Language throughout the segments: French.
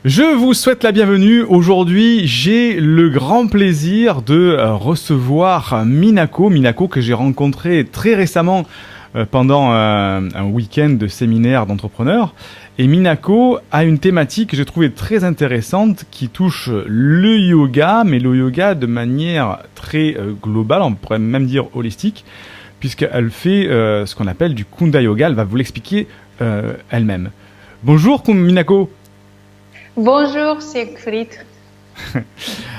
Je vous souhaite la bienvenue. Aujourd'hui, j'ai le grand plaisir de recevoir Minako. Minako que j'ai rencontré très récemment pendant un week-end de séminaire d'entrepreneurs. Et Minako a une thématique que j'ai trouvée très intéressante qui touche le yoga, mais le yoga de manière très globale, on pourrait même dire holistique, puisqu'elle fait ce qu'on appelle du Kunda Yoga. Elle va vous l'expliquer elle-même. Bonjour Minako. Bonjour Siegfried.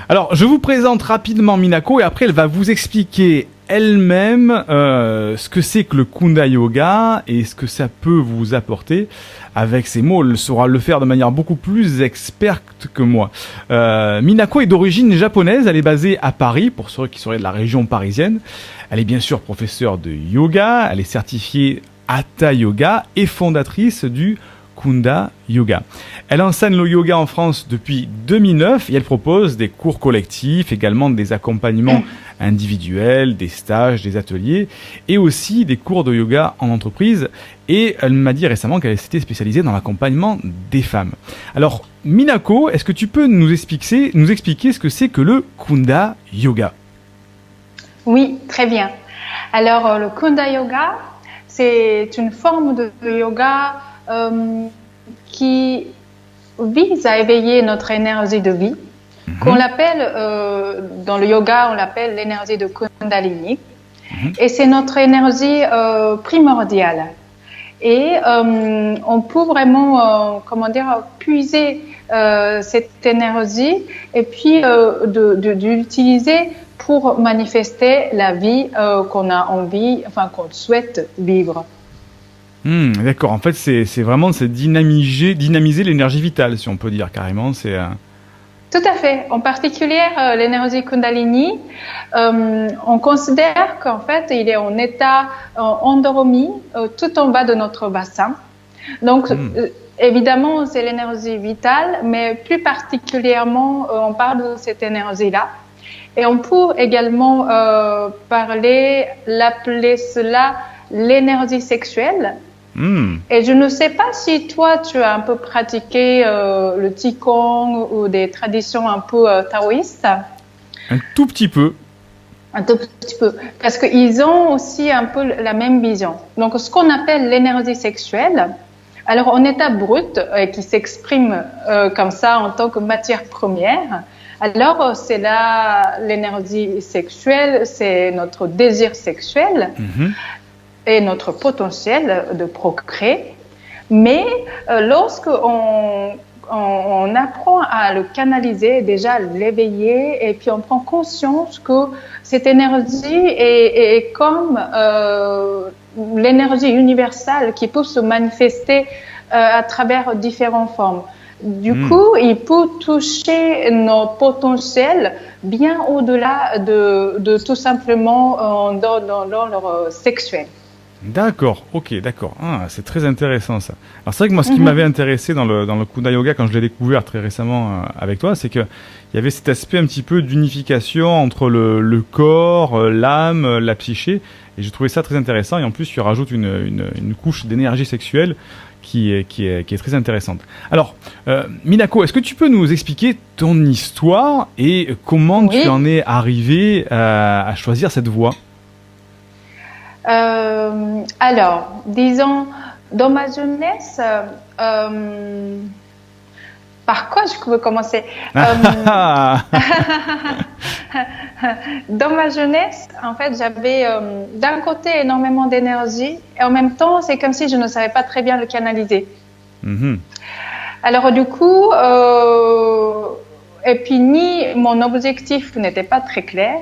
Alors, je vous présente rapidement Minako et après elle va vous expliquer elle-même ce que c'est que le Kunda Yoga et ce que ça peut vous apporter. Avec ses mots, elle saura le faire de manière beaucoup plus experte que moi. Minako est d'origine japonaise, elle est basée à Paris, pour ceux qui seraient de la région parisienne. Elle est bien sûr professeure de yoga, elle est certifiée Hatha Yoga et fondatrice du Kunda Yoga. Elle enseigne le yoga en France depuis 2009 et elle propose des cours collectifs, également des accompagnements individuels, des stages, des ateliers et aussi des cours de yoga en entreprise. Et elle m'a dit récemment qu'elle s'était spécialisée dans l'accompagnement des femmes. Alors, Minako, est-ce que tu peux nous expliquer ce que c'est que le Kunda Yoga? Oui, très bien. Alors, le Kunda Yoga, c'est une forme de yoga qui vise à éveiller notre énergie de vie, qu'on l'appelle, dans le yoga, on l'appelle l'énergie de Kundalini. Et c'est notre énergie primordiale. Et on peut vraiment, puiser cette énergie et puis d'utiliser pour manifester la vie qu'on a envie, qu'on souhaite vivre. D'accord. En fait, c'est vraiment dynamiser l'énergie vitale, si on peut dire carrément. Tout à fait. En particulier, l'énergie Kundalini, on considère qu'en fait, il est en état endormi tout en bas de notre bassin. Donc, évidemment, c'est l'énergie vitale, mais plus particulièrement, on parle de cette énergie-là. Et on peut également l'appeler cela l'énergie sexuelle. Et je ne sais pas si toi, tu as un peu pratiqué le Qigong ou des traditions un peu taoïstes. Un tout petit peu. Un tout petit peu. Parce qu'ils ont aussi un peu la même vision. Donc, ce qu'on appelle l'énergie sexuelle, alors en état brut, qui s'exprime comme ça en tant que matière première, alors c'est là l'énergie sexuelle, c'est notre désir sexuel. Et notre potentiel de procréer. Mais lorsque on apprend à le canaliser, déjà l'éveiller, et puis on prend conscience que cette énergie est comme l'énergie universelle qui peut se manifester à travers différentes formes. Du coup, il peut toucher nos potentiels bien au-delà de tout simplement dans l'ordre sexuel. D'accord, ok, d'accord. Ah, c'est très intéressant ça. Alors c'est vrai que moi, ce qui m'avait intéressé dans le Kunda Yoga quand je l'ai découvert très récemment avec toi, c'est que il y avait cet aspect un petit peu d'unification entre le corps, l'âme, la psyché, et j'ai trouvé ça très intéressant. Et en plus, tu rajoutes une couche d'énergie sexuelle qui est très intéressante. Alors, Minako, est-ce que tu peux nous expliquer ton histoire et comment tu en es arrivé à choisir cette voie? Alors, disons, dans ma jeunesse, par quoi je peux commencer? Dans ma jeunesse, en fait, j'avais d'un côté énormément d'énergie et en même temps, c'est comme si je ne savais pas très bien le canaliser. Alors du coup, et puis mon objectif n'était pas très clair.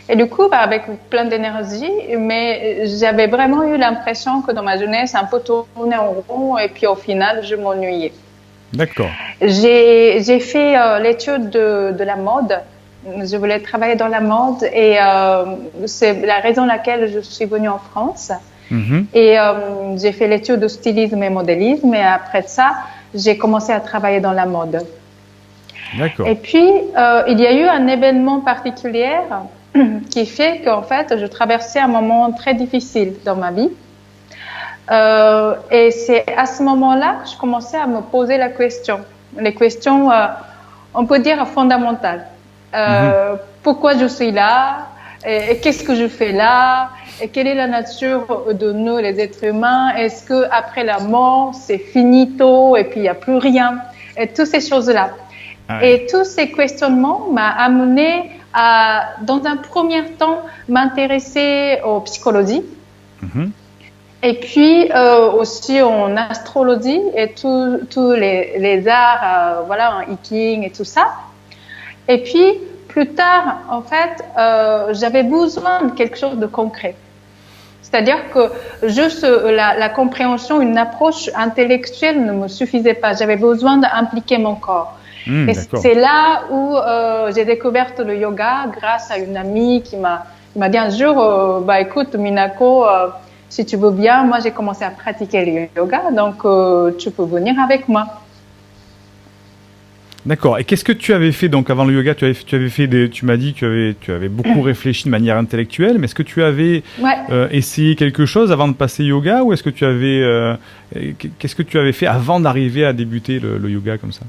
Et du coup, avec plein d'énergie, mais j'avais vraiment eu l'impression que dans ma jeunesse, un peu tourné en rond et puis au final, je m'ennuyais. D'accord. J'ai fait l'étude de la mode. Je voulais travailler dans la mode et c'est la raison pour laquelle je suis venue en France. Et j'ai fait l'étude de stylisme et modélisme et après ça, j'ai commencé à travailler dans la mode. D'accord. Et puis, il y a eu un événement particulier qui fait qu'en fait, je traversais un moment très difficile dans ma vie. Et c'est à ce moment-là que je commençais à me poser la question. les questions, on peut dire fondamentales. Pourquoi je suis là? Et qu'est-ce que je fais là? Et quelle est la nature de nous, les êtres humains? Est-ce que après la mort, c'est finito et puis il n'y a plus rien? Et toutes ces choses-là. Et tous ces questionnements m'ont amené à, dans un premier temps, m'intéresser aux psychologies. Et puis aussi en astrologie et tous les arts, voilà, en hiking et tout ça. Et puis, plus tard, en fait, j'avais besoin de quelque chose de concret. C'est-à-dire que juste la compréhension, une approche intellectuelle ne me suffisait pas. J'avais besoin d'impliquer mon corps. Et c'est là où j'ai découvert le yoga grâce à une amie qui m'a dit un jour, écoute, Minako, si tu veux bien, moi j'ai commencé à pratiquer le yoga, donc tu peux venir avec moi. D'accord. Et qu'est-ce que tu avais fait donc avant le yoga? Tu avais fait tu m'as dit que tu avais beaucoup réfléchi de manière intellectuelle, mais est-ce que tu avais essayé quelque chose avant de passer yoga, ou est-ce que tu avais qu'est-ce que tu avais fait avant d'arriver à débuter le yoga comme ça?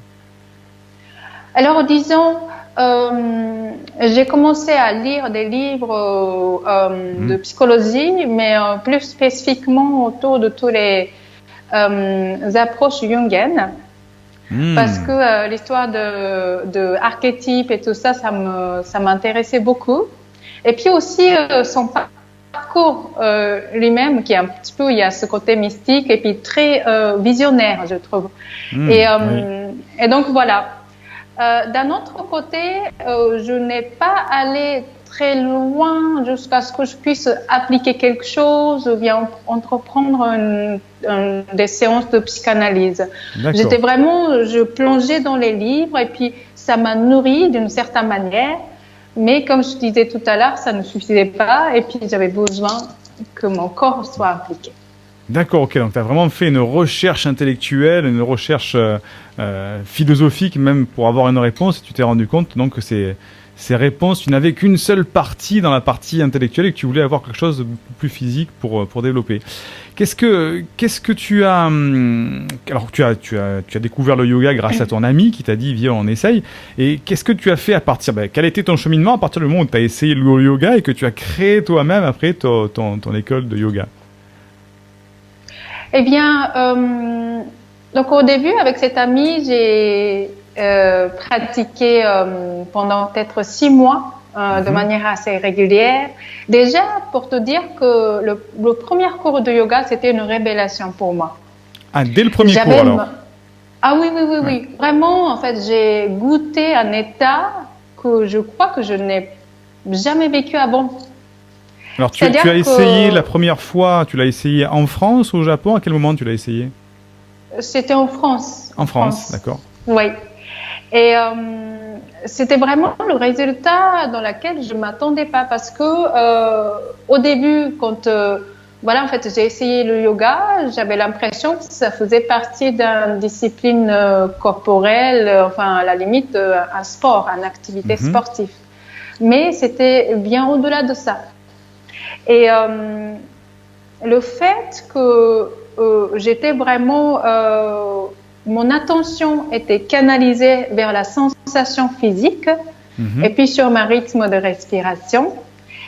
Alors disons, j'ai commencé à lire des livres de psychologie, mais plus spécifiquement autour de tous les approches jungiennes. Parce que l'histoire de archétypes et tout ça, ça m'intéressait beaucoup. Et puis aussi son parcours lui-même, qui est un petit peu, il y a ce côté mystique et puis très visionnaire, je trouve. Et donc voilà. D'un autre côté, je n'ai pas allé très loin jusqu'à ce que je puisse appliquer quelque chose ou bien entreprendre des séances de psychanalyse. J'étais vraiment, je plongeais dans les livres et puis ça m'a nourri d'une certaine manière, mais comme je disais tout à l'heure, ça ne suffisait pas et puis j'avais besoin que mon corps soit impliqué. D'accord, ok. Donc tu as vraiment fait une recherche intellectuelle, une recherche philosophique même pour avoir une réponse, et tu t'es rendu compte donc que ces réponses, tu n'avais qu'une seule partie dans la partie intellectuelle et que tu voulais avoir quelque chose de plus physique pour développer. Qu'est-ce que tu as alors tu as découvert le yoga grâce à ton ami qui t'a dit viens on essaye, et qu'est-ce que tu as fait à partir quel était ton cheminement à partir du moment où tu as essayé le yoga et que tu as créé toi-même après ton école de yoga? Eh bien, donc au début, avec cet ami, j'ai pratiqué pendant peut-être 6 mois de manière assez régulière. Déjà, pour te dire que le premier cours de yoga, c'était une révélation pour moi. Ah, dès le premier cours alors? Ah oui. Vraiment, en fait, j'ai goûté un état que je crois que je n'ai jamais vécu avant. Alors, tu as essayé la première fois, tu l'as essayé en France ou au Japon? À quel moment tu l'as essayé? C'était en France. En France, d'accord. Oui. Et c'était vraiment le résultat dans lequel je ne m'attendais pas parce que au début, quand en fait, j'ai essayé le yoga, j'avais l'impression que ça faisait partie d'une discipline corporelle, enfin à la limite un sport, une activité sportive. Mais c'était bien au-delà de ça. Et le fait que j'étais vraiment, mon attention était canalisée vers la sensation physique et puis sur mon rythme de respiration.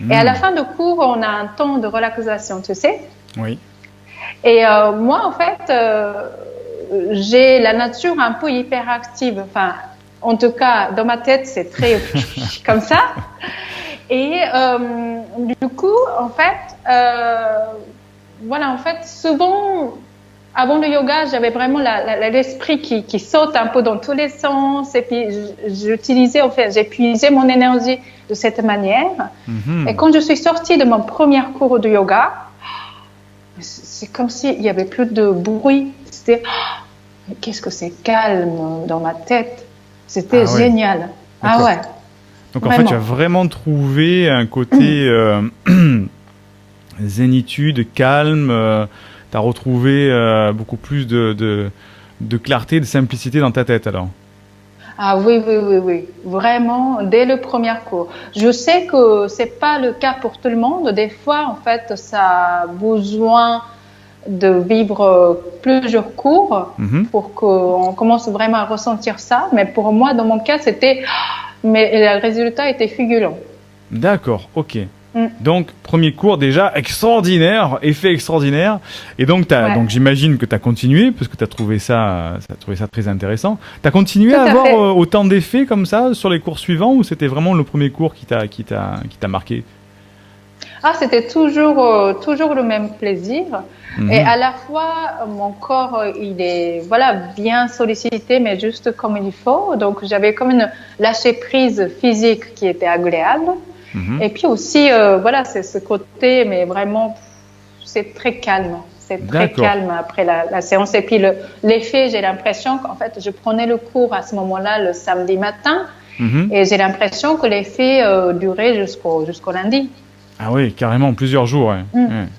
Et à la fin du cours, on a un temps de relaxation, tu sais. Oui. Et moi, en fait, j'ai la nature un peu hyperactive. Enfin, en tout cas, dans ma tête, c'est très comme ça. Et du coup, en fait, souvent, avant le yoga, j'avais vraiment l'esprit qui saute un peu dans tous les sens. Et puis, j'épuisais mon énergie de cette manière. Et quand je suis sortie de mon premier cours de yoga, c'est comme s'il n'y avait plus de bruit. C'était, mais qu'est-ce que c'est calme dans ma tête. C'était génial. Ah ouais. Donc en fait, tu as vraiment trouvé un côté zénitude, calme. Tu as retrouvé beaucoup plus de clarté, de simplicité dans ta tête alors. Ah oui. Vraiment, dès le premier cours. Je sais que c'est pas le cas pour tout le monde. Des fois, en fait, ça a besoin de vivre plusieurs cours pour qu'on commence vraiment à ressentir ça. Mais pour moi, dans mon cas, mais le résultat était fulgurant. D'accord, ok. Donc, premier cours déjà extraordinaire, effet extraordinaire. Et donc, donc j'imagine que tu as continué, parce que tu as trouvé ça très intéressant. Tu as continué à avoir autant d'effets comme ça sur les cours suivants, ou c'était vraiment le premier cours qui t'a marqué? Ah, c'était toujours le même plaisir. Et à la fois, mon corps, il est, bien sollicité, mais juste comme il faut. Donc, j'avais comme une lâcher prise physique qui était agréable. Et puis aussi, c'est ce côté, mais vraiment, c'est très calme. C'est très calme après la séance. Et puis, l'effet, j'ai l'impression qu'en fait, je prenais le cours à ce moment-là, le samedi matin. Et j'ai l'impression que l'effet durait jusqu'au lundi. Ah oui, carrément, plusieurs jours.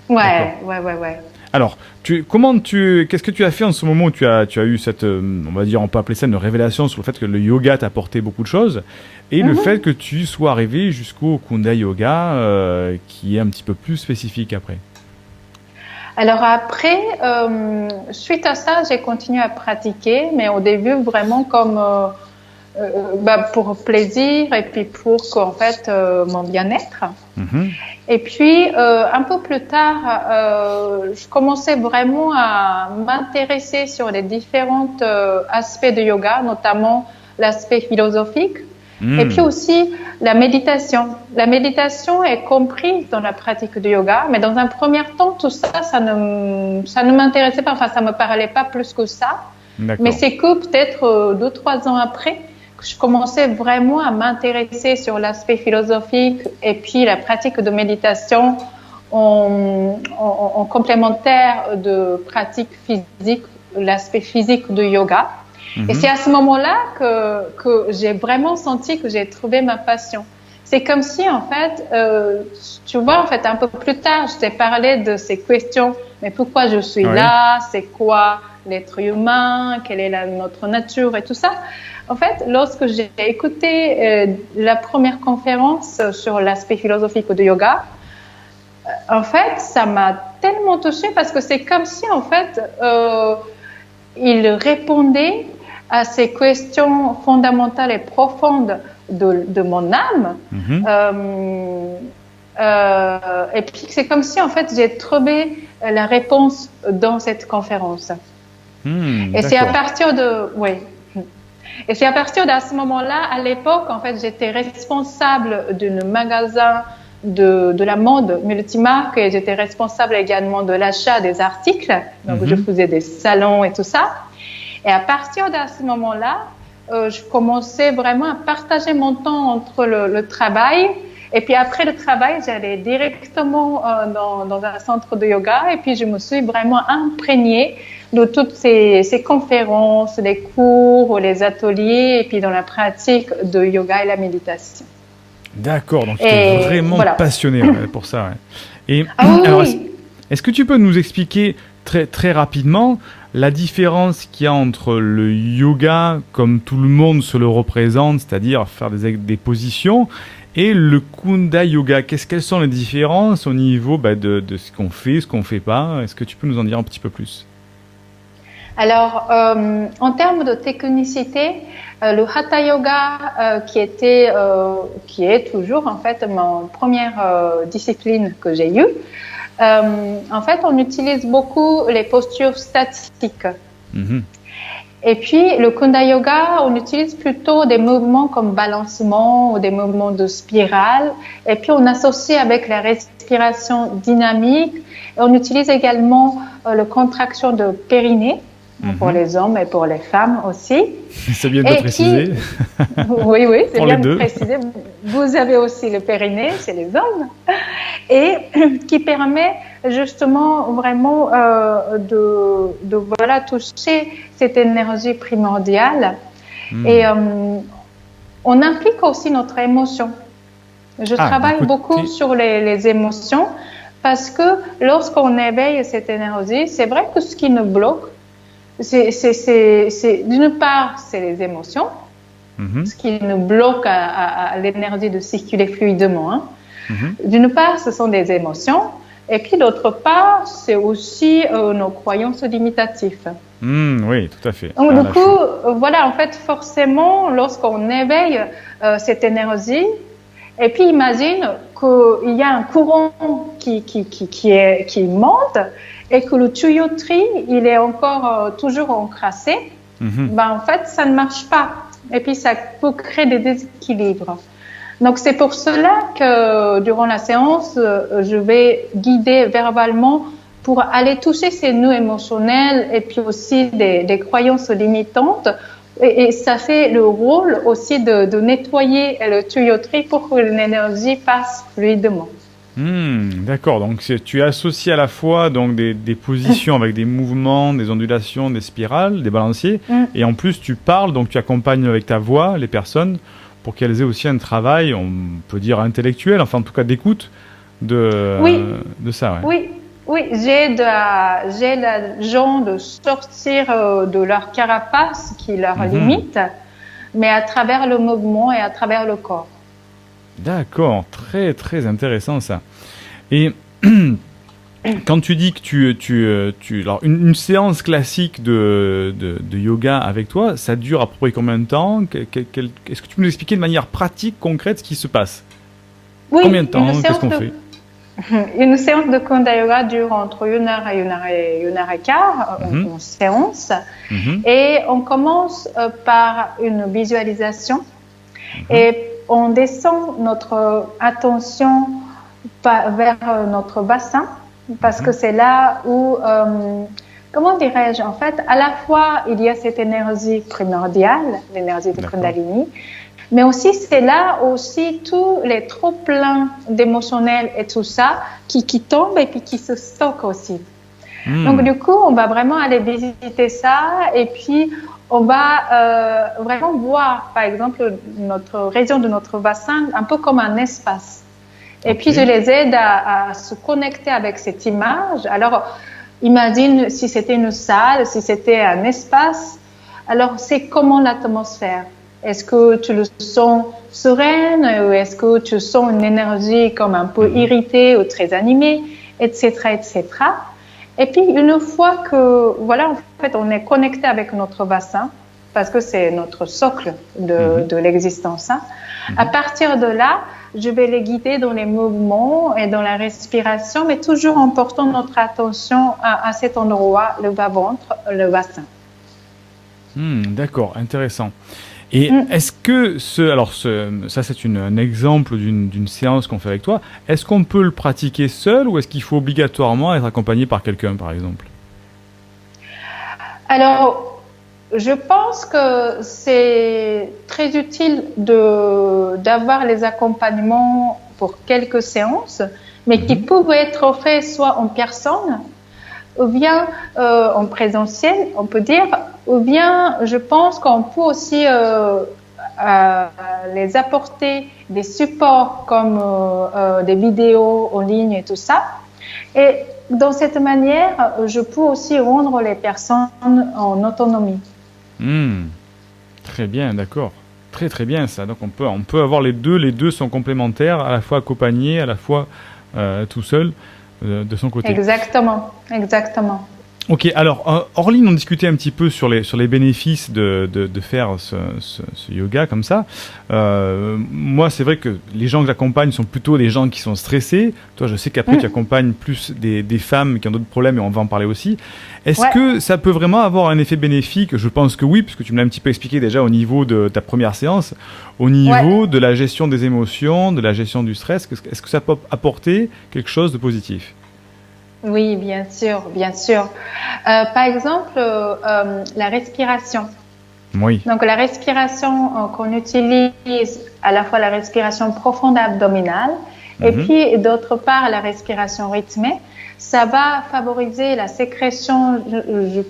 Ouais. Alors, qu'est-ce que tu as fait en ce moment où tu as eu cette, on va dire, on peut appeler ça une révélation sur le fait que le yoga t'a apporté beaucoup de choses, et le fait que tu sois arrivé jusqu'au Kunda Yoga, qui est un petit peu plus spécifique après? Alors après, suite à ça, j'ai continué à pratiquer, mais au début vraiment comme pour plaisir et puis pour qu'en fait mon bien-être. Et puis un peu plus tard, je commençais vraiment à m'intéresser sur les différents aspects de yoga, notamment l'aspect philosophique. Et puis aussi la méditation. La méditation est comprise dans la pratique du yoga, mais dans un premier temps, tout ça, ça ne m'intéressait pas. Enfin, ça me parlait pas plus que ça. Mais c'est que peut-être 2-3 ans après, que je commençais vraiment à m'intéresser sur l'aspect philosophique et puis la pratique de méditation en complémentaire de pratique physique, l'aspect physique du yoga. Et c'est à ce moment-là que j'ai vraiment senti que j'ai trouvé ma passion. C'est comme si, en fait, tu vois, en fait, un peu plus tard, je t'ai parlé de ces questions. Mais pourquoi je suis là? C'est quoi l'être humain? Quelle est notre nature et tout ça? En fait, lorsque j'ai écouté la première conférence sur l'aspect philosophique du yoga, en fait, ça m'a tellement touchée parce que c'est comme si, en fait, il répondait à ces questions fondamentales et profondes de mon âme. Et puis, c'est comme si, en fait, j'ai trouvé la réponse dans cette conférence. Et c'est à partir de... Et c'est à partir de ce moment-là, à l'époque, en fait, j'étais responsable d'un magasin de la mode multimarque et j'étais responsable également de l'achat des articles. Donc, je faisais des salons et tout ça. Et à partir de ce moment-là, je commençais vraiment à partager mon temps entre le travail et puis après le travail, j'allais directement dans un centre de yoga et puis je me suis vraiment imprégnée de toutes ces conférences, les cours, les ateliers et puis dans la pratique de yoga et la méditation. D'accord, donc tu es vraiment passionnée pour ça. Et alors, est-ce que tu peux nous expliquer très, très rapidement la différence qu'il y a entre le yoga, comme tout le monde se le représente, c'est-à-dire faire des positions, et le Kunda Yoga? Quelles sont les différences au niveau de ce qu'on fait, ce qu'on ne fait pas? Est-ce que tu peux nous en dire un petit peu plus? Alors, en termes de technicité, le Hatha Yoga, qui est toujours en fait ma première discipline que j'ai eue, en fait, on utilise beaucoup les postures statiques. Et puis, le Kunda Yoga, on utilise plutôt des mouvements comme balancement ou des mouvements de spirale. Et puis, on associe avec la respiration dynamique. Et on utilise également la contraction de périnée pour les hommes et pour les femmes aussi. C'est bien de préciser. Oui, c'est bien de préciser. Vous avez aussi le périnée chez les hommes. Et qui permet justement vraiment de toucher cette énergie primordiale. Et on implique aussi notre émotion. Je travaille beaucoup sur les émotions parce que lorsqu'on éveille cette énergie, c'est vrai que ce qui nous bloque, c'est d'une part, c'est les émotions, ce qui nous bloque à l'énergie de circuler fluidement. D'une part, ce sont des émotions, Et puis d'autre part, c'est aussi nos croyances limitatives. Oui, tout à fait. Donc du coup, voilà, en fait, forcément, lorsqu'on éveille cette énergie, et puis imagine qu'il y a un courant qui monte et que le tuyauterie, il est encore toujours encrassé, ben, en fait, ça ne marche pas. Et puis, ça peut créer des déséquilibres. Donc, c'est pour cela que durant la séance, je vais guider verbalement pour aller toucher ces nœuds émotionnels et puis aussi des croyances limitantes. Et ça fait le rôle aussi de nettoyer le tuyauterie pour que l'énergie passe fluidement. D'accord, donc tu associes à la fois donc des positions avec des mouvements, des ondulations, des spirales, des balanciers, et en plus tu parles, donc tu accompagnes avec ta voix les personnes pour qu'elles aient aussi un travail, on peut dire intellectuel, enfin en tout cas d'écoute de ça. Ouais. Oui, j'aide les gens de sortir de leur carapace qui leur limite, mais à travers le mouvement et à travers le corps. D'accord, très très intéressant ça. Et quand tu dis que alors une séance classique de yoga avec toi, ça dure à peu près combien de temps? Est-ce que tu peux nous expliquer de manière pratique, concrète, ce qui se passe? Combien de temps? Qu'est-ce qu'on fait? Une séance de Kunda Yoga dure entre 1 heure et 1 heure et quart en séance. Et on commence par une visualisation et on descend notre attention vers notre bassin parce que c'est là où, comment dirais-je, en fait, à la fois il y a cette énergie primordiale, l'énergie de Kundalini, mais aussi c'est là aussi tous les trop-pleins d'émotionnel et tout ça qui tombent et puis qui se stockent aussi. Donc du coup, on va vraiment aller visiter ça et puis on va vraiment voir, par exemple, notre région de notre bassin un peu comme un espace. Et puis, je les aide à se connecter avec cette image. Alors, imagine si c'était une salle, si c'était un espace. Alors, c'est comment l'atmosphère? Est-ce que tu le sens sereine ou est-ce que tu sens une énergie comme un peu irritée ou très animée, etc., etc. Et puis, une fois que, voilà, en fait, on est connecté avec notre bassin, parce que c'est notre socle de l'existence. Hein. À partir de là, je vais les guider dans les mouvements et dans la respiration, mais toujours en portant notre attention à cet endroit, le bas-ventre, le bassin. D'accord, intéressant. Et est-ce que ça c'est un exemple d'une séance qu'on fait avec toi, est-ce qu'on peut le pratiquer seul ou est-ce qu'il faut obligatoirement être accompagné par quelqu'un par exemple? Alors, je pense que c'est très utile d'avoir les accompagnements pour quelques séances, mais qui peuvent être faits soit en personne, ou bien en présentiel, on peut dire, ou bien je pense qu'on peut aussi les apporter des supports comme des vidéos en ligne et tout ça. Et dans cette manière, je peux aussi rendre les personnes en autonomie. Très bien, d'accord. Très très bien ça. Donc on peut avoir les deux sont complémentaires, à la fois accompagnés, à la fois tout seul de son côté. Exactement. Ok, alors Orline, on discutait un petit peu sur les bénéfices de faire ce yoga comme ça. Moi, c'est vrai que les gens que j'accompagne sont plutôt des gens qui sont stressés. Toi, je sais qu'après, tu accompagnes plus des femmes qui ont d'autres problèmes et on va en parler aussi. Est-ce que ça peut vraiment avoir un effet bénéfique? Je pense que oui, puisque tu me l'as un petit peu expliqué déjà au niveau de ta première séance, au niveau de la gestion des émotions, de la gestion du stress. Est-ce que ça peut apporter quelque chose de positif? Oui, bien sûr. Par exemple, la respiration. Oui. Donc, la respiration qu'on utilise, à la fois la respiration profonde abdominale et puis d'autre part la respiration rythmée, ça va favoriser la sécrétion, je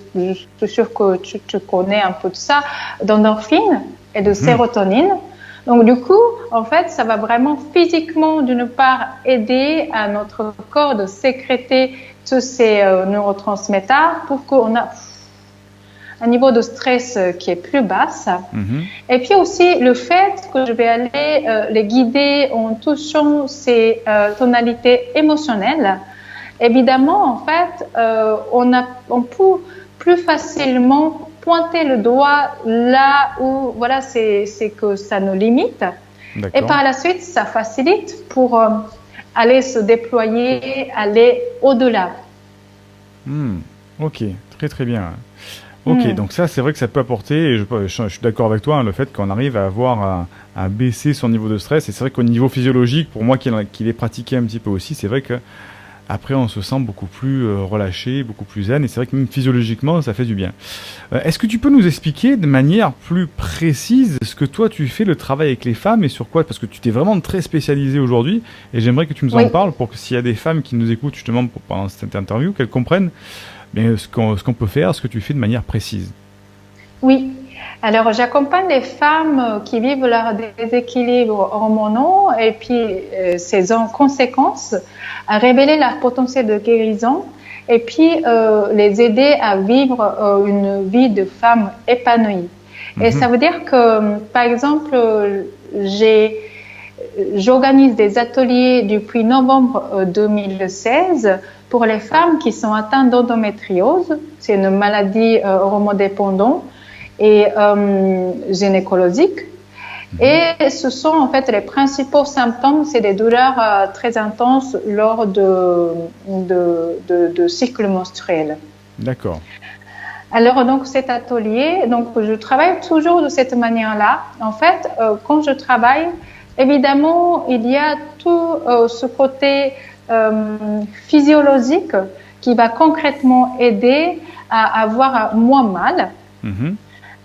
suis sûre que tu connais un peu de ça, d'endorphines et de sérotonine. Donc du coup, en fait, ça va vraiment physiquement, d'une part, aider à notre corps de sécréter tous ces neurotransmetteurs pour qu'on a un niveau de stress qui est plus basse. Et puis aussi le fait que je vais aller les guider en touchant ces tonalités émotionnelles évidemment, en fait, on peut plus facilement pointer le doigt là où, voilà, c'est que ça nous limite. Et par la suite, ça facilite pour aller se déployer, aller au-delà. Ok, très très bien. Ok, donc ça, c'est vrai que ça peut apporter, et je suis d'accord avec toi, hein, le fait qu'on arrive à avoir à baisser son niveau de stress. Et c'est vrai qu'au niveau physiologique, pour moi qui l'ai pratiqué un petit peu aussi, c'est vrai que après on se sent beaucoup plus relâché, beaucoup plus zen. Et c'est vrai que même physiologiquement, ça fait du bien. Est-ce que tu peux nous expliquer de manière plus précise ce que toi tu fais le travail avec les femmes et sur quoi? Parce que tu t'es vraiment très spécialisé aujourd'hui, et j'aimerais que tu nous en parles pour que s'il y a des femmes qui nous écoutent justement pendant cette interview, qu'elles comprennent ce qu'on peut faire, ce que tu fais de manière précise. Oui. Alors, j'accompagne les femmes qui vivent leur déséquilibre hormonaux et puis ces conséquences à révéler leur potentiel de guérison et puis les aider à vivre une vie de femme épanouie. Et ça veut dire que, par exemple, j'organise des ateliers depuis novembre 2016 pour les femmes qui sont atteintes d'endométriose. C'est une maladie hormonodépendante et gynécologique. Et ce sont en fait les principaux symptômes, c'est des douleurs très intenses lors de cycle menstruel. D'accord. Alors donc cet atelier, donc je travaille toujours de cette manière-là. En fait, quand je travaille, évidemment, il y a tout ce côté physiologique qui va concrètement aider à avoir moins mal.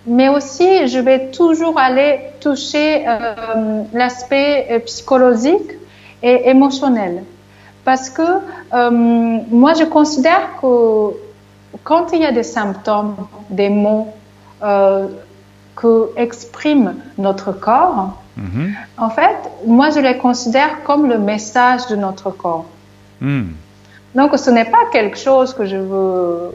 Mais aussi, je vais toujours aller toucher l'aspect psychologique et émotionnel. Parce que moi, je considère que quand il y a des symptômes, des mots que exprime notre corps, en fait, moi, je les considère comme le message de notre corps. Donc, ce n'est pas quelque chose que je veux...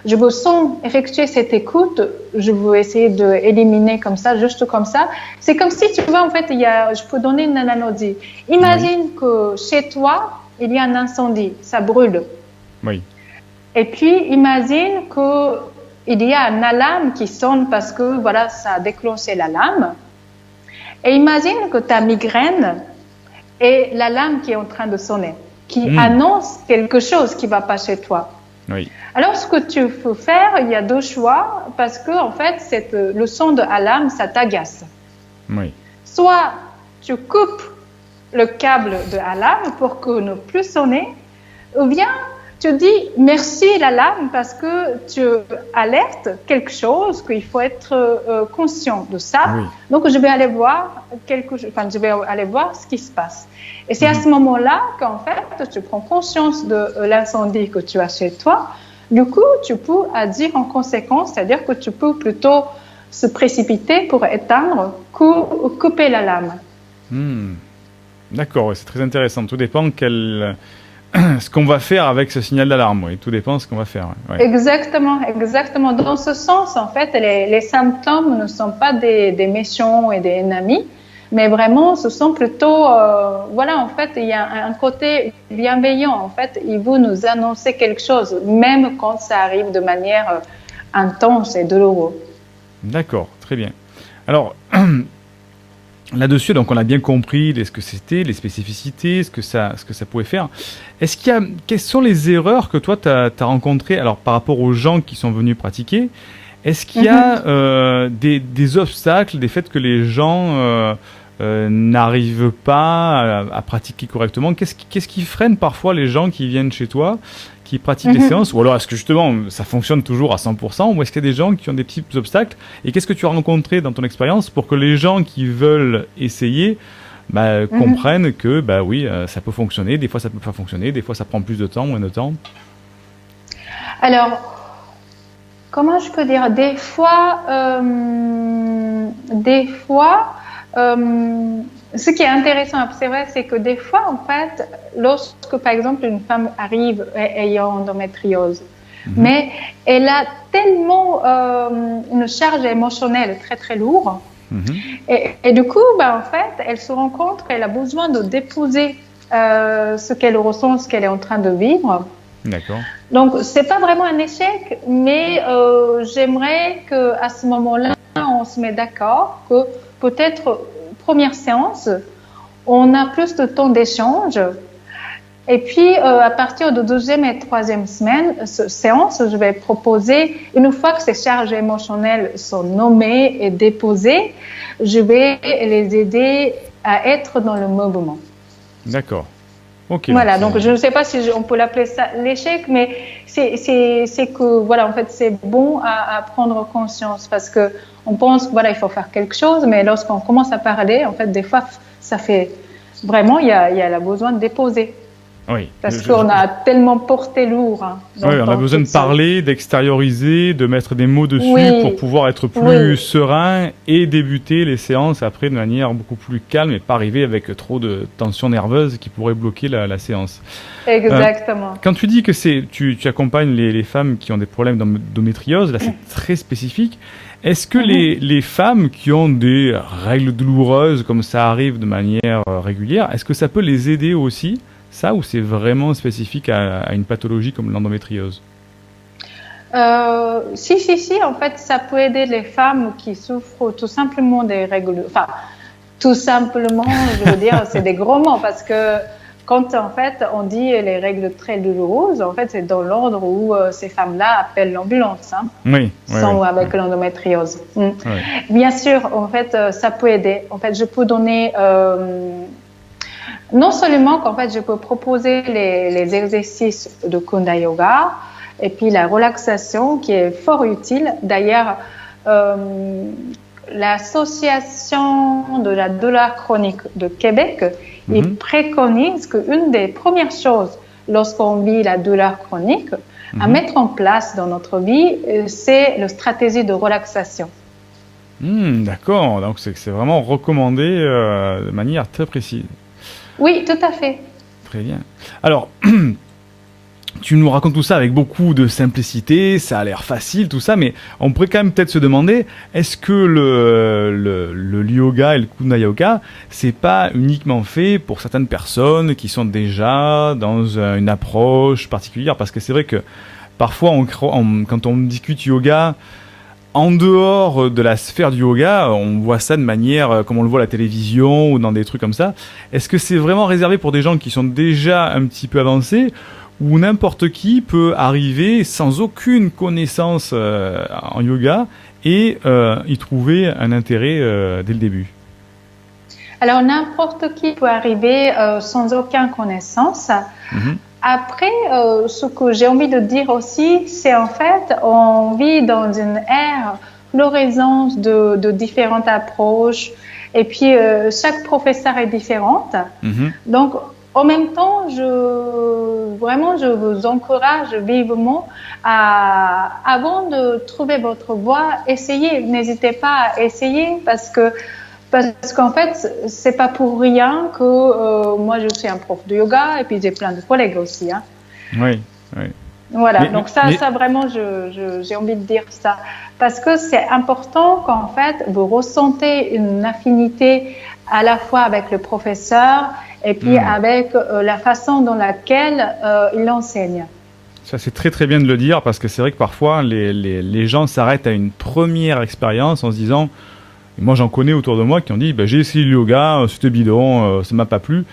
je veux sans effectuer cette écoute, je veux essayer d'éliminer comme ça, juste comme ça. C'est comme si, tu vois, en fait, je peux donner une analogie. Imagine que chez toi, il y a un incendie, ça brûle. Oui. Et puis, imagine qu'il y a une alarme qui sonne parce que, voilà, ça a déclenché l'alarme. Et imagine que tu as migraine et l'alarme qui est en train de sonner, qui annonce quelque chose qui ne va pas chez toi. Oui. Alors, ce que tu peux faire, il y a deux choix, parce que, en fait, le son de alarme, ça t'agace. Oui. Soit tu coupes le câble de alarme pour que ne plus sonner, ou bien tu dis merci l'alarme parce que tu alertes quelque chose, qu'il faut être conscient de ça. Oui. Donc, je vais aller voir ce qui se passe. Et c'est à ce moment-là qu'en fait, tu prends conscience de l'incendie que tu as chez toi. Du coup, tu peux agir en conséquence, c'est-à-dire que tu peux plutôt se précipiter pour éteindre ou couper l'alarme. D'accord, c'est très intéressant. Tout dépend ce qu'on va faire avec ce signal d'alarme. Oui, tout dépend de ce qu'on va faire. Oui. Exactement. Dans ce sens, en fait, les symptômes ne sont pas des méchants et des ennemis, mais vraiment, ce sont plutôt, en fait, il y a un côté bienveillant. En fait, il veut nous annoncer quelque chose, même quand ça arrive de manière intense et douloureuse. D'accord, très bien. Alors, là-dessus, donc, on a bien compris ce que c'était, les spécificités, ce que ça pouvait faire. Quelles sont les erreurs que toi, tu as rencontrées, alors, par rapport aux gens qui sont venus pratiquer? Est-ce qu'il y a des obstacles, des faits que les gens n'arrivent pas à pratiquer correctement? Qu'est-ce qui freine parfois les gens qui viennent chez toi, qui pratiquent les séances? Ou alors est-ce que justement ça fonctionne toujours à 100%? Ou est-ce qu'il y a des gens qui ont des petits obstacles? Et qu'est-ce que tu as rencontré dans ton expérience pour que les gens qui veulent essayer comprennent que ça peut fonctionner, des fois ça peut pas fonctionner, des fois ça prend plus de temps, moins de temps? Alors, comment je peux dire? Des fois, ce qui est intéressant à observer, c'est que des fois, en fait, lorsque, par exemple, une femme arrive ayant endométriose, mais elle a tellement une charge émotionnelle très, très lourde, et du coup, en fait, elle se rend compte qu'elle a besoin de déposer ce qu'elle ressent, ce qu'elle est en train de vivre. D'accord. Donc, c'est pas vraiment un échec, mais j'aimerais qu'à ce moment-là, on se met d'accord que peut-être, première séance, on a plus de temps d'échange. Et puis, à partir de deuxième et troisième séance, je vais proposer, une fois que ces charges émotionnelles sont nommées et déposées, je vais les aider à être dans le mouvement. D'accord. Ok. Voilà, donc je ne sais pas si on peut l'appeler ça l'échec, mais c'est que, voilà, en fait, c'est bon à prendre conscience parce que on pense que, voilà, il faut faire quelque chose, mais lorsqu'on commence à parler, en fait, des fois, ça fait vraiment, il y a besoin de déposer. Oui. Parce qu'on a tellement porté lourd. Hein, oui, on a besoin de parler, d'extérioriser, de mettre des mots dessus pour pouvoir être plus serein et débuter les séances après de manière beaucoup plus calme et pas arriver avec trop de tension nerveuse qui pourrait bloquer la séance. Exactement. Quand tu dis que tu accompagnes les femmes qui ont des problèmes d'endométriose, là c'est très spécifique. Est-ce que les femmes qui ont des règles douloureuses comme ça arrive de manière régulière, est-ce que ça peut les aider aussi? Ça, ou c'est vraiment spécifique à une pathologie comme l'endométriose? Si, en fait, ça peut aider les femmes qui souffrent tout simplement des règles. Enfin, tout simplement, je veux dire, c'est des gros mots parce que quand, en fait, on dit les règles très douloureuses, en fait, c'est dans l'ordre où ces femmes-là appellent l'ambulance. Hein, avec l'endométriose. Oui. Bien sûr, en fait, ça peut aider. En fait, je peux donner... non seulement qu'en fait je peux proposer les exercices de Kunda Yoga et puis la relaxation qui est fort utile. D'ailleurs, l'association de la douleur chronique de Québec il préconise qu'une des premières choses lorsqu'on vit la douleur chronique à mettre en place dans notre vie, c'est la stratégie de relaxation. D'accord, donc c'est vraiment recommandé de manière très précise. Oui, tout à fait. Très bien. Alors, tu nous racontes tout ça avec beaucoup de simplicité, ça a l'air facile, tout ça, mais on pourrait quand même peut-être se demander, est-ce que le yoga et le Kunda Yoga, c'est pas uniquement fait pour certaines personnes qui sont déjà dans une approche particulière? Parce que c'est vrai que parfois, quand on discute yoga, en dehors de la sphère du yoga, on voit ça de manière comme on le voit à la télévision ou dans des trucs comme ça. Est-ce que c'est vraiment réservé pour des gens qui sont déjà un petit peu avancés ou n'importe qui peut arriver sans aucune connaissance en yoga et y trouver un intérêt dès le début? Alors, n'importe qui peut arriver sans aucune connaissance. Après, ce que j'ai envie de dire aussi, c'est en fait, on vit dans une ère florisante de différentes approches et puis chaque professeur est différente. Donc, en même temps, je vous encourage vivement avant de trouver votre voie, essayez, n'hésitez pas à essayer parce qu'en fait, c'est pas pour rien que moi je suis un prof de yoga et puis j'ai plein de collègues aussi. Hein. Oui. Voilà, donc ça vraiment, j'ai envie de dire ça. Parce que c'est important qu'en fait, vous ressentez une affinité à la fois avec le professeur et puis avec la façon dans laquelle il enseigne. Ça, c'est très très bien de le dire parce que c'est vrai que parfois, les gens s'arrêtent à une première expérience en se disant... Moi, j'en connais autour de moi qui ont dit j'ai essayé le yoga, c'était bidon, ça m'a pas plu.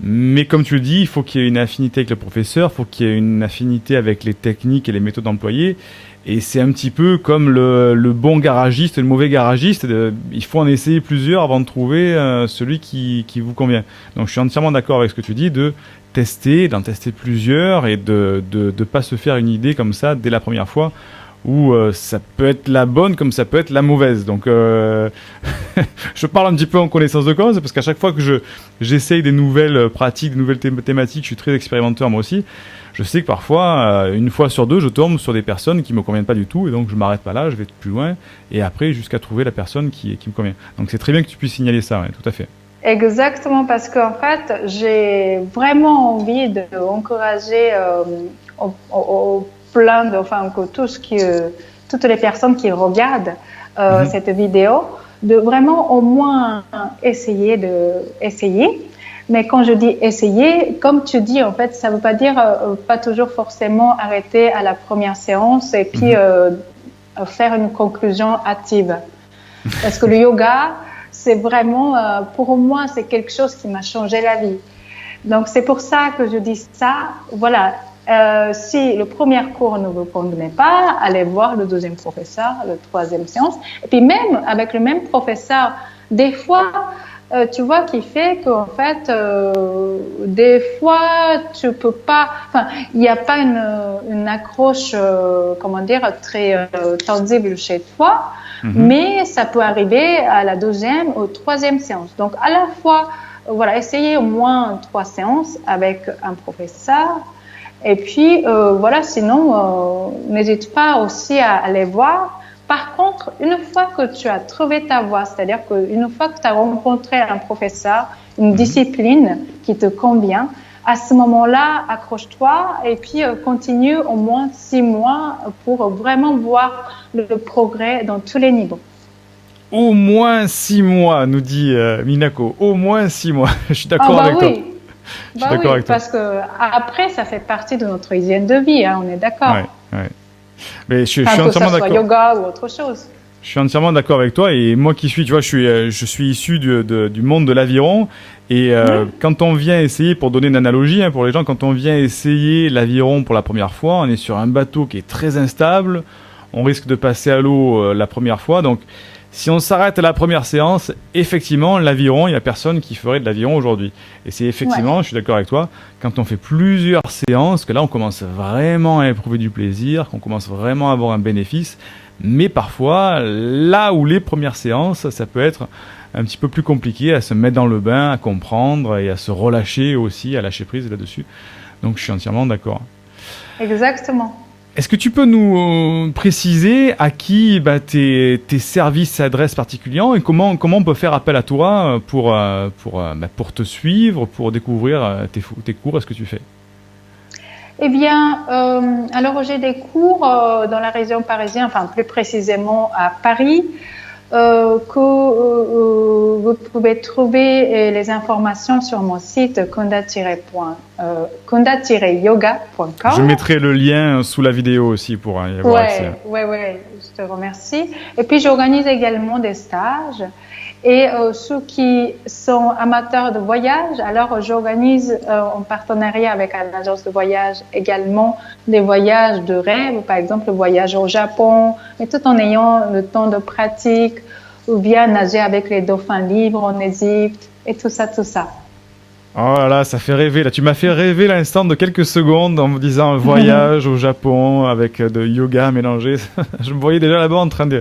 Mais comme tu le dis, il faut qu'il y ait une affinité avec le professeur, il faut qu'il y ait une affinité avec les techniques et les méthodes employées. Et c'est un petit peu comme le bon garagiste et le mauvais garagiste. Il faut en essayer plusieurs avant de trouver celui qui vous convient. Donc, je suis entièrement d'accord avec ce que tu dis d'en tester plusieurs et de pas se faire une idée comme ça dès la première fois. Où ça peut être la bonne comme ça peut être la mauvaise. Donc, je parle un petit peu en connaissance de cause, parce qu'à chaque fois que j'essaye des nouvelles pratiques, des nouvelles thématiques, je suis très expérimenteur moi aussi, je sais que parfois, une fois sur deux, je tombe sur des personnes qui me conviennent pas du tout, et donc je m'arrête pas là, je vais plus loin, et après jusqu'à trouver la personne qui me convient. Donc c'est très bien que tu puisses signaler ça, ouais, tout à fait. Exactement, parce qu'en fait, j'ai vraiment envie d'encourager toutes les personnes qui regardent cette vidéo, de vraiment au moins essayer. Mais quand je dis essayer, comme tu dis, en fait, ça veut pas dire pas toujours forcément arrêter à la première séance et puis faire une conclusion hâtive. Parce que le yoga, c'est vraiment, pour moi, c'est quelque chose qui m'a changé la vie. Donc, c'est pour ça que je dis ça. Voilà. Si le premier cours ne vous convenait pas, allez voir le deuxième professeur, la troisième séance. Et puis même avec le même professeur, des fois, tu vois, qui fait qu'en fait, des fois, tu peux pas, enfin, il n'y a pas une accroche, comment dire, très tangible chez toi, mais ça peut arriver à la deuxième ou troisième séance. Donc, à la fois, voilà, essayez au moins 3 séances avec un professeur. Et puis, voilà, sinon, n'hésite pas aussi à aller voir. Par contre, une fois que tu as trouvé ta voie, c'est-à-dire qu'une fois que tu as rencontré un professeur, une discipline qui te convient, à ce moment-là, accroche-toi et puis continue au moins 6 mois pour vraiment voir le progrès dans tous les niveaux. Au moins 6 mois, nous dit Minako. Au moins 6 mois. Je suis d'accord avec toi. Je suis d'accord avec toi. Parce que après, ça fait partie de notre hygiène de vie, hein, on est d'accord. Ouais. Mais je suis entièrement d'accord. Que ce soit yoga ou autre chose. Je suis entièrement d'accord avec toi. Et moi qui suis, tu vois, je suis issu du monde de l'aviron. Et quand on vient essayer, pour donner une analogie hein, pour les gens, quand on vient essayer l'aviron pour la première fois, on est sur un bateau qui est très instable. On risque de passer à l'eau la première fois. Donc, si on s'arrête à la première séance, effectivement, l'aviron, il n'y a personne qui ferait de l'aviron aujourd'hui. Et c'est effectivement, je suis d'accord avec toi, quand on fait plusieurs séances, que là, on commence vraiment à éprouver du plaisir, qu'on commence vraiment à avoir un bénéfice. Mais parfois, là où les premières séances, ça peut être un petit peu plus compliqué à se mettre dans le bain, à comprendre et à se relâcher aussi, à lâcher prise là-dessus. Donc, je suis entièrement d'accord. Exactement. Est-ce que tu peux nous préciser à qui tes services s'adressent particulièrement et comment on peut faire appel à toi pour te suivre, pour découvrir tes cours et ce que tu fais? Eh bien, alors j'ai des cours dans la région parisienne, enfin plus précisément à Paris, que vous pouvez trouver les informations sur mon site kunda-yoga.com. Je mettrai le lien sous la vidéo aussi pour y avoir accès. Oui, je te remercie. Et puis j'organise également des stages. Et ceux qui sont amateurs de voyage, alors j'organise en partenariat avec une agence de voyage également des voyages de rêve, par exemple le voyage au Japon, mais tout en ayant le temps de pratique, ou bien nager avec les dauphins libres en Égypte, et tout ça. Oh là là, ça fait rêver. Là, tu m'as fait rêver l'instant de quelques secondes en me disant un voyage au Japon avec de yoga mélangé. Je me voyais déjà là-bas en train d'y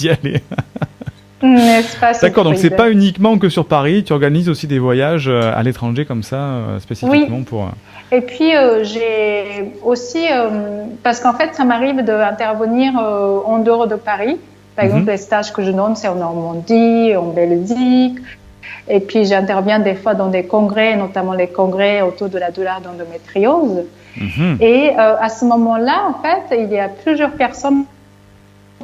aller. N'est-ce pas? D'accord, donc c'est pas uniquement que sur Paris, tu organises aussi des voyages à l'étranger comme ça, spécifiquement pour... Et puis j'ai aussi, parce qu'en fait ça m'arrive d'intervenir en dehors de Paris. Par exemple, les stages que je donne, c'est en Normandie, en Belgique. Et puis j'interviens des fois dans des congrès, notamment les congrès autour de la douleur d'endométriose. Et à ce moment-là, en fait, il y a plusieurs personnes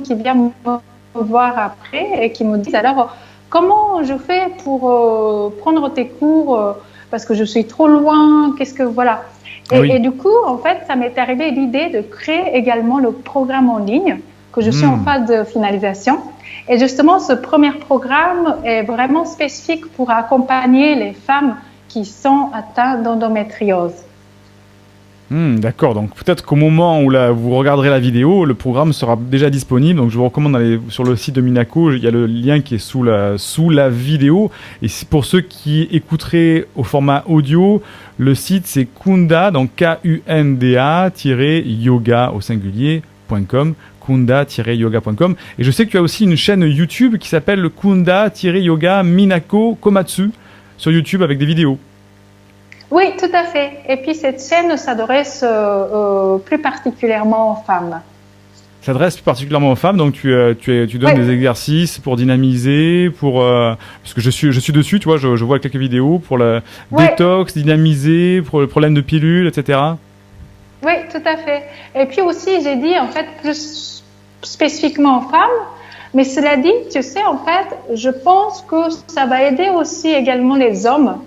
qui viennent me voir après et qui me disent alors comment je fais pour prendre tes cours parce que je suis trop loin, qu'est-ce que voilà. Et du coup, en fait, ça m'est arrivé l'idée de créer également le programme en ligne que je suis en phase de finalisation. Et justement, ce premier programme est vraiment spécifique pour accompagner les femmes qui sont atteintes d'endométriose. D'accord, donc peut-être qu'au moment où vous regarderez la vidéo, le programme sera déjà disponible. Donc je vous recommande d'aller sur le site de Minako, il y a le lien qui est sous la vidéo. Et pour ceux qui écouteraient au format audio, le site c'est Kunda, donc KUNDA-yoga au singulier.com, kunda-yoga.com. Et je sais que tu as aussi une chaîne YouTube qui s'appelle Kunda-yoga Minako Komatsu sur YouTube avec des vidéos. Oui, tout à fait. Et puis cette chaîne s'adresse plus particulièrement aux femmes. S'adresse plus particulièrement aux femmes, donc tu donnes des exercices pour dynamiser, parce que je suis dessus, tu vois, je vois quelques vidéos pour le détox, dynamiser, pour le problème de pilules, etc. Oui, tout à fait. Et puis aussi, j'ai dit en fait plus spécifiquement aux femmes, mais cela dit, tu sais, en fait, je pense que ça va aider aussi également les hommes.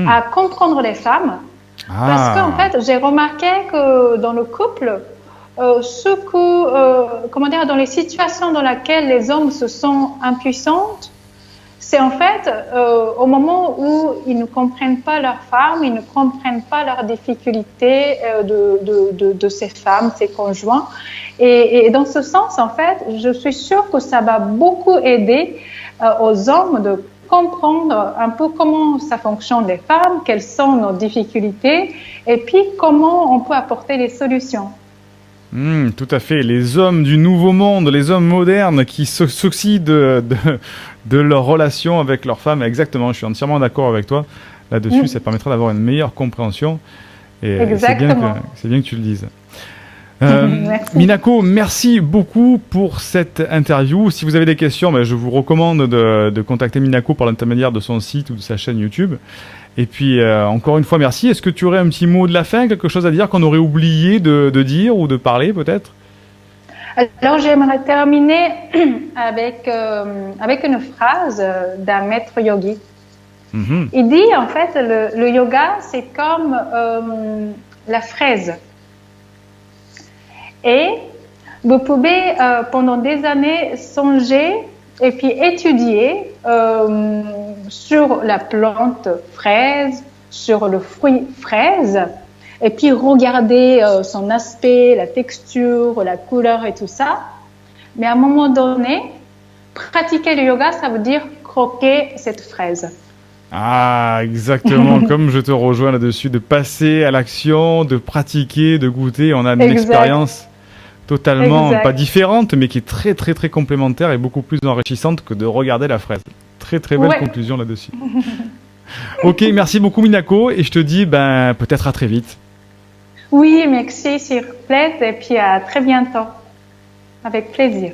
à comprendre les femmes. Parce qu'en fait, j'ai remarqué que dans le couple, dans les situations dans lesquelles les hommes se sentent impuissants, c'est en fait au moment où ils ne comprennent pas leurs femmes, ils ne comprennent pas leurs difficultés de ces femmes, ces conjoints. Et dans ce sens, en fait, je suis sûre que ça va beaucoup aider aux hommes de comprendre un peu comment ça fonctionne les femmes, quelles sont nos difficultés, et puis comment on peut apporter des solutions. Tout à fait. Les hommes du nouveau monde, les hommes modernes qui se soucient de leur relation avec leurs femmes. Exactement, je suis entièrement d'accord avec toi là-dessus. Ça permettra d'avoir une meilleure compréhension. Et c'est bien que tu le dises. Minako, merci beaucoup pour cette interview. Si vous avez des questions, je vous recommande de contacter Minako par l'intermédiaire de son site ou de sa chaîne YouTube. Et puis, encore une fois, merci. Est-ce que tu aurais un petit mot de la fin, quelque chose à dire qu'on aurait oublié de dire ou de parler peut-être? Alors, j'aimerais terminer avec une phrase d'un maître yogi. Il dit, en fait, le yoga, c'est comme la fraise. Et vous pouvez, pendant des années, songer et puis étudier sur la plante fraise, sur le fruit fraise, et puis regarder son aspect, la texture, la couleur et tout ça. Mais à un moment donné, pratiquer le yoga, ça veut dire croquer cette fraise. Ah, exactement, comme je te rejoins là-dessus, de passer à l'action, de pratiquer, de goûter. On a une expérience totalement pas différente, mais qui est très très très complémentaire et beaucoup plus enrichissante que de regarder la fraise. Très très belle conclusion là-dessus. Ok, merci beaucoup Minako, et je te dis peut-être à très vite. Oui, merci s'il vous plaît, et puis à très bientôt. Avec plaisir.